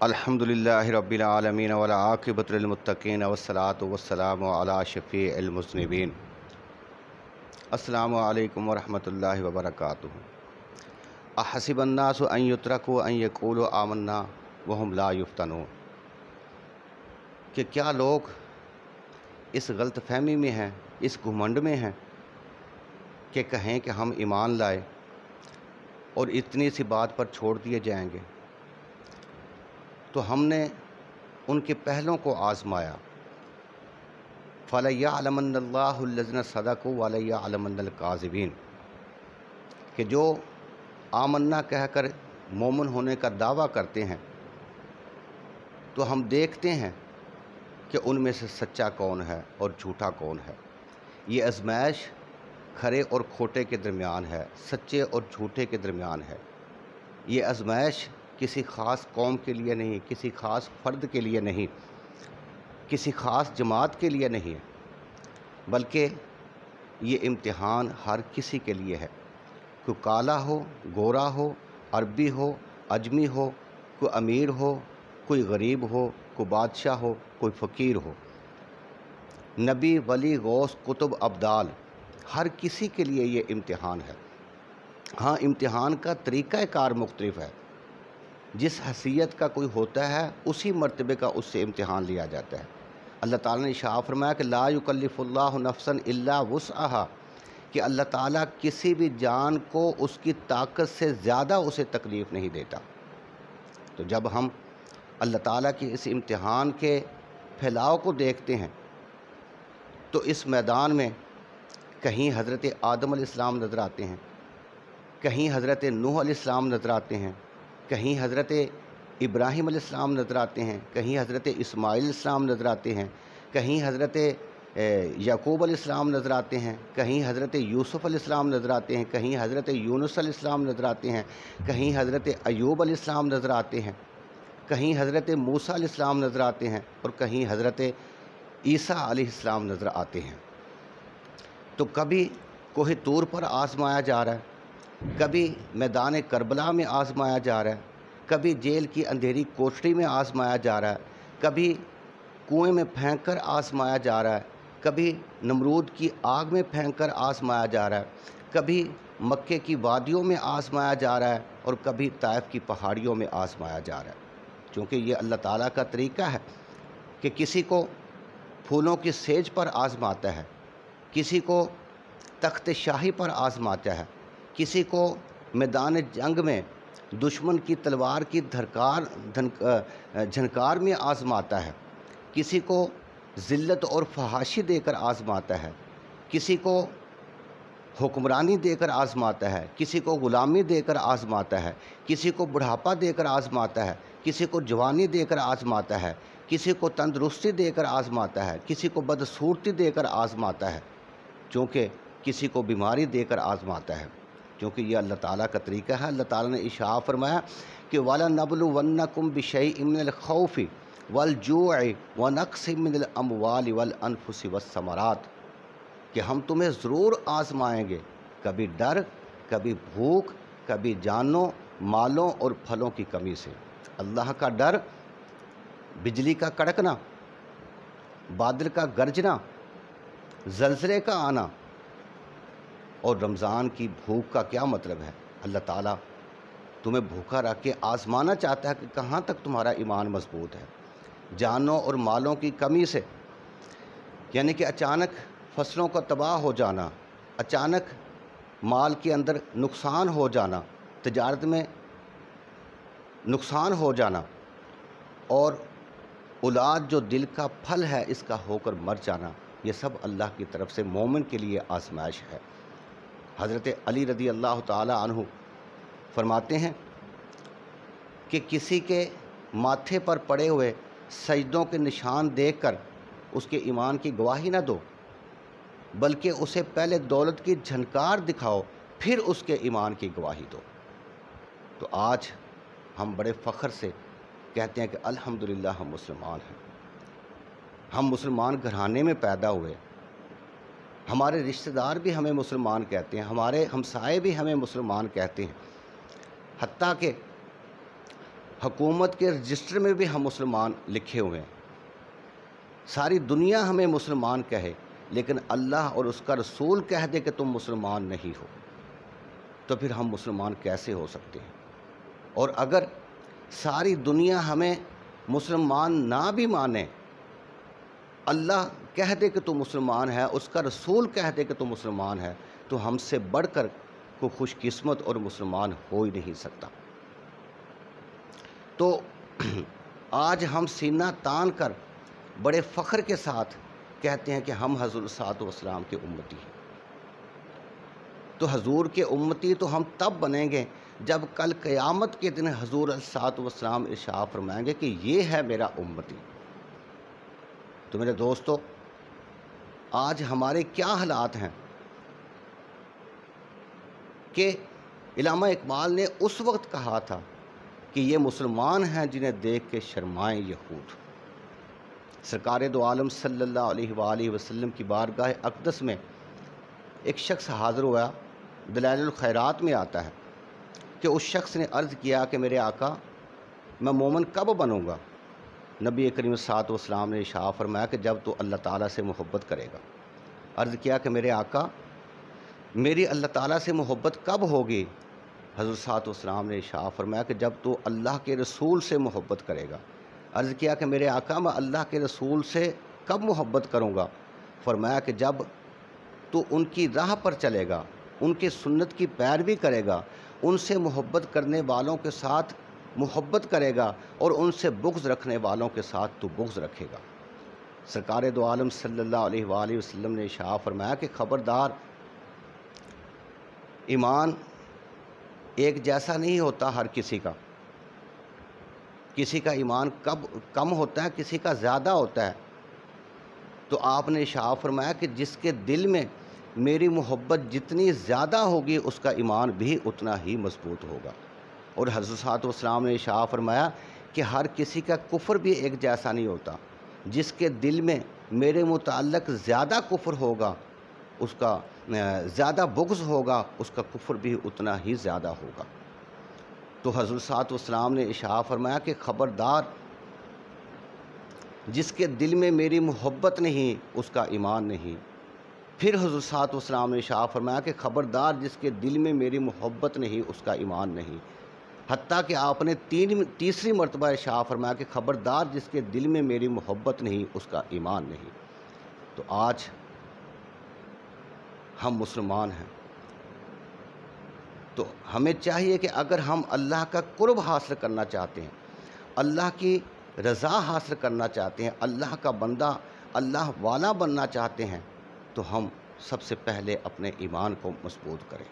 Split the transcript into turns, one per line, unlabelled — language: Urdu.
الحمدللہ رب العالمین والعاقبۃ للمتقین والصلاۃ والسلام علی شفیع المذنبین۔ السلام علیکم ورحمۃ اللہ وبرکاتہ۔ احسب الناس ان یترکوا ان یقولوا آمنا وہم لا یفتنون، کہ کیا لوگ اس غلط فہمی میں ہیں، اس گھمنڈ میں ہیں کہ کہیں کہ ہم ایمان لائے اور اتنی سی بات پر چھوڑ دیے جائیں گے؟ تو ہم نے ان کے پہلوں کو آزمایا، فَلَيَعْلَمَنَّ اللَّهُ الَّذِينَ صَدَقُوا وَلَيَعْلَمَنَّ الْكَاذِبِينَ، کہ جو آمنا کہہ کر مومن ہونے کا دعویٰ کرتے ہیں تو ہم دیکھتے ہیں کہ ان میں سے سچا کون ہے اور جھوٹا کون ہے۔ یہ آزمائش کھرے اور کھوٹے کے درمیان ہے، سچے اور جھوٹے کے درمیان ہے۔ یہ آزمائش کسی خاص قوم کے لیے نہیں، کسی خاص فرد کے لیے نہیں، کسی خاص جماعت کے لیے نہیں ہے، بلکہ یہ امتحان ہر کسی کے لیے ہے۔ کوئی کالا ہو، گورا ہو، عربی ہو، اجمی ہو، کوئی امیر ہو، کوئی غریب ہو، کوئی بادشاہ ہو، کوئی فقیر ہو، نبی، ولی، غوث، قطب، ابدال، ہر کسی کے لیے یہ امتحان ہے۔ ہاں، امتحان کا طریقہ کار مختلف ہے۔ جس حیثیت کا کوئی ہوتا ہے اسی مرتبے کا اس سے امتحان لیا جاتا ہے۔ اللہ تعالیٰ نے ارشاد فرمایا کہ لا یکلف اللہ نفسا الا وسعها، کہ اللہ تعالیٰ کسی بھی جان کو اس کی طاقت سے زیادہ اسے تکلیف نہیں دیتا۔ تو جب ہم اللہ تعالیٰ کے اس امتحان کے پھیلاؤ کو دیکھتے ہیں تو اس میدان میں کہیں حضرت آدم علیہ السلام نظر آتے ہیں، کہیں حضرت نوح علیہ السلام نظر آتے ہیں، کہیں حضرت ابراہیم علیہ السلام نظر آتے ہیں، کہیں حضرت اسماعیل علیہ السلام نظر آتے ہیں، کہیں حضرت یعقوب علیہ السلام نظر آتے ہیں، کہیں حضرت یوسف علیہ السلام نظر آتے ہیں، کہیں حضرت یونس علیہ السلام نظر آتے ہیں، کہیں حضرت ایوب علیہ السلام نظر آتے ہیں، کہیں حضرت موسیٰ علیہ السلام نظر آتے ہیں، اور کہیں حضرت عیسیٰ علیہ السلام نظر آتے ہیں۔ تو کبھی کوہ طور پر آزمایا جا رہا ہے، کبھی میدان کربلا میں آزمایا جا رہا ہے، کبھی جیل کی اندھیری کوٹری میں آزمایا جا رہا ہے، کبھی کنویں میں پھینک کر آزمایا جا رہا ہے، کبھی نمرود کی آگ میں پھینک کر آزمایا جا رہا ہے، کبھی مکے کی وادیوں میں آزمایا جا رہا ہے، اور کبھی طائف کی پہاڑیوں میں آزمایا جا رہا ہے۔ چونکہ یہ اللہ تعالیٰ کا طریقہ ہے کہ کسی کو پھولوں کی سیج پر آزماتا ہے، کسی کو تخت شاہی پر آزماتا ہے، کسی کو میدان جنگ میں دشمن کی تلوار کی جھنکار میں آزماتا ہے، کسی کو ذلت اور فحاشی دے کر آزماتا ہے، کسی کو حکمرانی دے کر آزماتا ہے، کسی کو غلامی دے کر آزماتا ہے، کسی کو بڑھاپا دے کر آزماتا ہے، کسی کو جوانی دے کر آزماتا ہے، کسی کو تندرستی دے کر آزماتا ہے، کسی کو بدصورتی دے کر آزماتا ہے، چونکہ کسی کو بیماری دے کر آزماتا ہے۔ کیونکہ یہ اللہ تعالیٰ کا طریقہ ہے۔ اللہ تعالیٰ نے ارشاد فرمایا کہ وَلَنَبْلُوَنَّكُمْ بِشَيْءٍ مِّنَ الْخَوْفِ وَالْجُوعِ وَنَقْصٍ مِّنَ الْأَمْوَالِ وَالْأَنفُسِ وَالثَّمَرَاتِ، کہ ہم تمہیں ضرور آزمائیں گے، کبھی ڈر، کبھی بھوک، کبھی جانوں، مالوں اور پھلوں کی کمی سے۔ اللہ کا ڈر، بجلی کا کڑکنا، بادل کا گرجنا، زلزلے کا آنا، اور رمضان کی بھوک کا کیا مطلب ہے؟ اللہ تعالیٰ تمہیں بھوکا رکھ کے آزمانا چاہتا ہے کہ کہاں تک تمہارا ایمان مضبوط ہے۔ جانوں اور مالوں کی کمی سے، یعنی کہ اچانک فصلوں کا تباہ ہو جانا، اچانک مال کے اندر نقصان ہو جانا، تجارت میں نقصان ہو جانا، اور اولاد جو دل کا پھل ہے اس کا ہو کر مر جانا، یہ سب اللہ کی طرف سے مومن کے لیے آزمائش ہے۔ حضرت علی رضی اللہ تعالی عنہ فرماتے ہیں کہ کسی کے ماتھے پر پڑے ہوئے سجدوں کے نشان دیکھ کر اس کے ایمان کی گواہی نہ دو، بلکہ اسے پہلے دولت کی جھنکار دکھاؤ، پھر اس کے ایمان کی گواہی دو۔ تو آج ہم بڑے فخر سے کہتے ہیں کہ الحمدللہ ہم مسلمان ہیں، ہم مسلمان گھرانے میں پیدا ہوئے، ہمارے رشتہ دار بھی ہمیں مسلمان کہتے ہیں، ہمارے ہمسائے بھی ہمیں مسلمان کہتے ہیں، حتیٰ کہ حکومت کے رجسٹر میں بھی ہم مسلمان لکھے ہوئے ہیں، ساری دنیا ہمیں مسلمان کہے، لیکن اللہ اور اس کا رسول کہہ دے کہ تم مسلمان نہیں ہو، تو پھر ہم مسلمان کیسے ہو سکتے ہیں؟ اور اگر ساری دنیا ہمیں مسلمان نہ بھی مانے، اللہ کہہ دے کہ تم مسلمان ہے، اس کا رسول کہہ دے کہ تم مسلمان ہے، تو ہم سے بڑھ کر کوئی خوش قسمت اور مسلمان ہو ہی نہیں سکتا۔ تو آج ہم سینہ تان کر بڑے فخر کے ساتھ کہتے ہیں کہ ہم حضور صلی اللہ علیہ وسلم کے امتی ہیں۔ تو حضور کے امتی تو ہم تب بنیں گے جب کل قیامت کے دن حضور صلی اللہ علیہ وسلم ارشاد فرمائیں گے کہ یہ ہے میرا امتی۔ تو میرے دوستو، آج ہمارے کیا حالات ہیں کہ علامہ اقبال نے اس وقت کہا تھا کہ یہ مسلمان ہیں جنہیں دیکھ کے شرمائیں یہود۔ سرکار دو عالم صلی اللہ علیہ وآلہ وسلم کی بارگاہ اقدس میں ایک شخص حاضر ہوا، دلائل الخیرات میں آتا ہے کہ اس شخص نے عرض کیا کہ میرے آقا، میں مومن کب بنوں گا؟ نبی کریم صلی اللہ علیہ وسلم نے ارشاد فرمایا کہ جب تو اللہ تعالیٰ سے محبت کرے گا۔ عرض کیا کہ میرے آقا، میری اللہ تعالیٰ سے محبت کب ہوگی؟ حضرت صلی اللہ علیہ وسلم نے ارشاد فرمایا کہ جب تو اللہ کے رسول سے محبت کرے گا۔ عرض کیا کہ میرے آقا، میں اللہ کے رسول سے کب محبت کروں گا؟ فرمایا کہ جب تو ان کی راہ پر چلے گا، ان کی سنت کی پیروی کرے گا، ان سے محبت کرنے والوں کے ساتھ محبت کرے گا، اور ان سے بغض رکھنے والوں کے ساتھ تو بغض رکھے گا۔ سرکار دو عالم صلی اللہ علیہ وآلہ وسلم نے ارشاد فرمایا کہ خبردار، ایمان ایک جیسا نہیں ہوتا ہر کسی کا ایمان کم ہوتا ہے، کسی کا زیادہ ہوتا ہے۔ تو آپ نے ارشاد فرمایا کہ جس کے دل میں میری محبت جتنی زیادہ ہوگی اس کا ایمان بھی اتنا ہی مضبوط ہوگا۔ اور حضرت صلی اللہ علیہ وسلم نے ارشاد فرمایا کہ ہر کسی کا کفر بھی ایک جیسا نہیں ہوتا، جس کے دل میں میرے متعلق زیادہ کفر ہوگا، اس کا زیادہ بغض ہوگا، اس کا کفر بھی اتنا ہی زیادہ ہوگا۔ تو حضرت صلی اللہ علیہ وسلم نے ارشاد فرمایا کہ خبردار، جس کے دل میں میری محبت نہیں اس کا ایمان نہیں۔ پھر حضرت صلی اللہ علیہ وسلم نے ارشاد فرمایا کہ خبردار، جس کے دل میں میری محبت نہیں اس کا ایمان نہیں۔ حتیٰ کہ آپ نے تیسری مرتبہ ارشاد فرمایا کہ خبردار، جس کے دل میں میری محبت نہیں اس کا ایمان نہیں۔ تو آج ہم مسلمان ہیں، تو ہمیں چاہیے کہ اگر ہم اللہ کا قرب حاصل کرنا چاہتے ہیں، اللہ کی رضا حاصل کرنا چاہتے ہیں، اللہ کا بندہ، اللہ والا بننا چاہتے ہیں، تو ہم سب سے پہلے اپنے ایمان کو مضبوط کریں۔